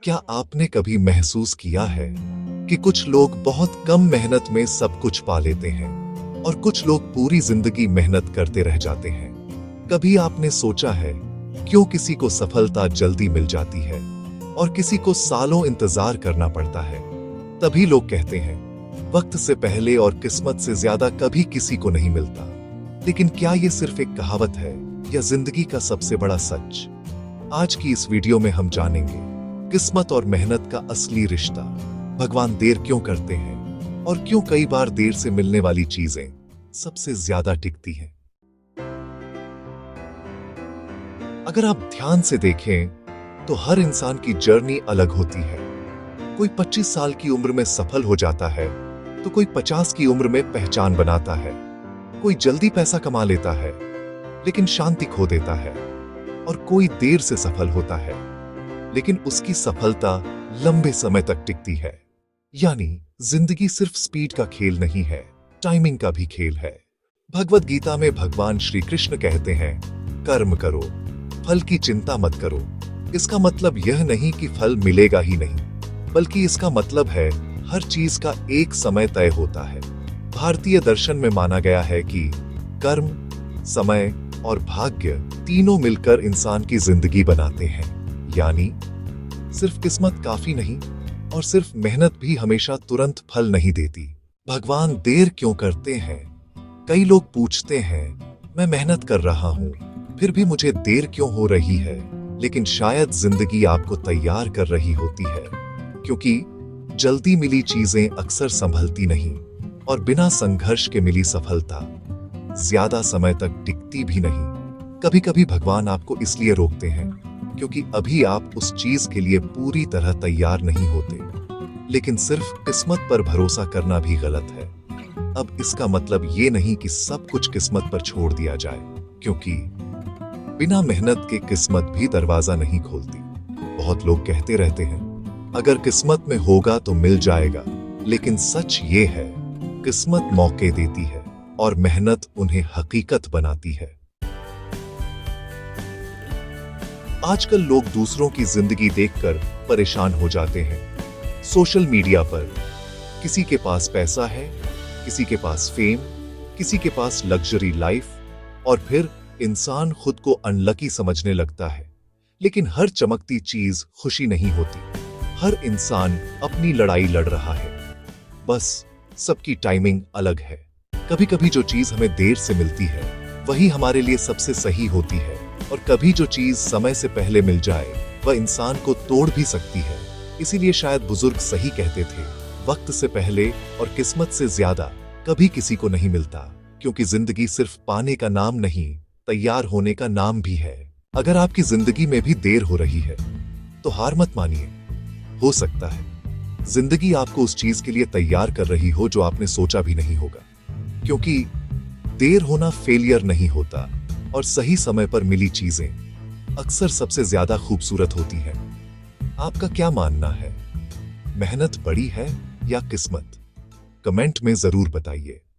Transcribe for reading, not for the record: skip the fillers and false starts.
क्या आपने कभी महसूस किया है कि कुछ लोग बहुत कम मेहनत में सब कुछ पा लेते हैं और कुछ लोग पूरी जिंदगी मेहनत करते रह जाते हैं? कभी आपने सोचा है क्यों किसी को सफलता जल्दी मिल जाती है और किसी को सालों इंतजार करना पड़ता है? तभी लोग कहते हैं वक्त से पहले और किस्मत से ज्यादा कभी किसी को नहीं मिलता। लेकिन क्या ये सिर्फ एक कहावत है या जिंदगी का सबसे बड़ा सच? आज की इस वीडियो में हम जानेंगे किस्मत और मेहनत का असली रिश्ता, भगवान देर क्यों करते हैं और क्यों कई बार देर से मिलने वाली चीजें सबसे ज्यादा टिकती हैं। अगर आप ध्यान से देखें तो हर इंसान की जर्नी अलग होती है। कोई 25 साल की उम्र में सफल हो जाता है तो कोई 50 की उम्र में पहचान बनाता है। कोई जल्दी पैसा कमा लेता है लेकिन शांति खो देता है और कोई देर से सफल होता है लेकिन उसकी सफलता लंबे समय तक टिकती है। यानी जिंदगी सिर्फ स्पीड का खेल नहीं है, टाइमिंग का भी खेल है। भगवत गीता में भगवान श्री कृष्ण कहते हैं, कर्म करो, फल की चिंता मत करो। इसका मतलब यह नहीं कि फल मिलेगा ही नहीं, बल्कि इसका मतलब है हर चीज का एक समय तय होता है। भारतीय दर्शन में माना गया है कि कर्म, समय और भाग्य तीनों मिलकर इंसान की जिंदगी बनाते हैं। यानी सिर्फ किस्मत काफी नहीं और सिर्फ मेहनत भी हमेशा तुरंत फल नहीं देती। भगवान देर क्यों करते हैं? कई लोग पूछते हैं, मैं मेहनत कर रहा हूं फिर भी मुझे देर क्यों हो रही है? लेकिन शायद जिंदगी आपको तैयार कर रही होती है, क्योंकि जल्दी मिली चीजें अक्सर संभलती नहीं और बिना संघर्ष के मिली सफलता ज्यादा समय तक टिकती भी नहीं। कभी कभी भगवान आपको इसलिए रोकते हैं क्योंकि अभी आप उस चीज के लिए पूरी तरह तैयार नहीं होते। लेकिन सिर्फ किस्मत पर भरोसा करना भी गलत है। अब इसका मतलब ये नहीं कि सब कुछ किस्मत पर छोड़ दिया जाए, क्योंकि बिना मेहनत के किस्मत भी दरवाजा नहीं खोलती। बहुत लोग कहते रहते हैं अगर किस्मत में होगा तो मिल जाएगा, लेकिन सच ये है किस्मत मौके देती है और मेहनत उन्हें हकीकत बनाती है। आजकल लोग दूसरों की जिंदगी देखकर परेशान हो जाते हैं। सोशल मीडिया पर किसी के पास पैसा है, किसी के पास फेम, किसी के पास लग्जरी लाइफ, और फिर इंसान खुद को अनलकी समझने लगता है। लेकिन हर चमकती चीज खुशी नहीं होती। हर इंसान अपनी लड़ाई लड़ रहा है, बस सबकी टाइमिंग अलग है। कभी कभी जो चीज हमें देर से मिलती है वही हमारे लिए सबसे सही होती है, और कभी जो चीज समय से पहले मिल जाए वह इंसान को तोड़ भी सकती है। इसीलिए शायद बुजुर्ग सही कहते थे, वक्त से पहले और किस्मत से ज्यादा कभी किसी को नहीं मिलता, क्योंकि जिंदगी सिर्फ पाने का नाम नहीं, तैयार होने का नाम भी है। अगर आपकी जिंदगी में भी देर हो रही है तो हार मत मानिए। हो सकता है जिंदगी आपको उस चीज के लिए तैयार कर रही हो जो आपने सोचा भी नहीं होगा, क्योंकि देर होना फेलियर नहीं होता और सही समय पर मिली चीजें अक्सर सबसे ज्यादा खूबसूरत होती हैं। आपका क्या मानना है? मेहनत बड़ी है या किस्मत? कमेंट में जरूर बताइए।